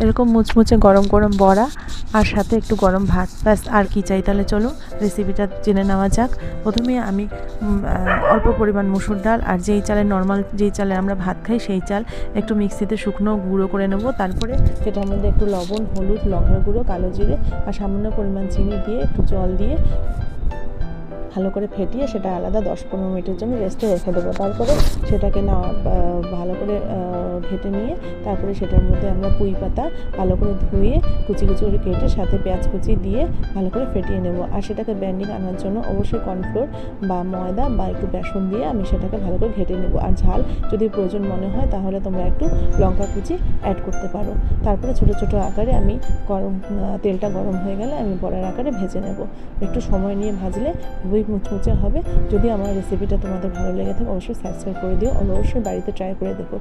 এরকম মুচমুচে গরম গরম বড়া আর সাথে একটু গরম ভাত, ব্যাস আর কি চাই। তাহলে চলো রেসিপিটা জেনে নেওয়া যাক। প্রথমে আমি অল্প পরিমাণ মুসুর ডাল আর যেই চালের নর্মাল যেই চালে আমরা ভাত খাই সেই চাল একটু মিক্সিতে শুকনো গুঁড়ো করে নেব। তারপরে সেটার মধ্যে একটু লবণ, হলুদ, লঙ্কার গুঁড়ো, কালো জিরে আর সামান্য পরিমাণ চিনি দিয়ে একটু জল দিয়ে ভালো করে ফেটিয়ে সেটা আলাদা 10-15 মিনিটের জন্য রেস্টে রেখে দেবো। তারপরে সেটাকে না ভালো করে ঘেটে নিয়ে তারপরে সেটার মধ্যে আমরা পুঁই পাতা ভালো করে ধুয়ে কুচি কুচি করে কেটে সাথে পেঁয়াজ কুচি দিয়ে ভালো করে ফেটিয়ে নেব। আর সেটাকে ব্যান্ডিং আনার জন্য অবশ্যই কর্নফ্লোর বা ময়দা বা একটু বেসন দিয়ে আমি সেটাকে ভালো করে ঘেটে নেব। আর ঝাল যদি প্রয়োজন মনে হয় তাহলে তোমরা একটু লঙ্কা কুচি অ্যাড করতে পারো। তারপরে ছোটো ছোটো আকারে আমি তেলটা গরম হয়ে গেলে আমি বড়ার আকারে ভেজে নেব। একটু সময় নিয়ে ভাজলে খুবই মুচমুচে হবে। যদি আমার রেসিপিটা তোমাদের ভালো লেগে থাকে অবশ্যই সাবস্ক্রাইব করে দিও, অবশ্যই বাড়িতে ট্রাই করে দেখো।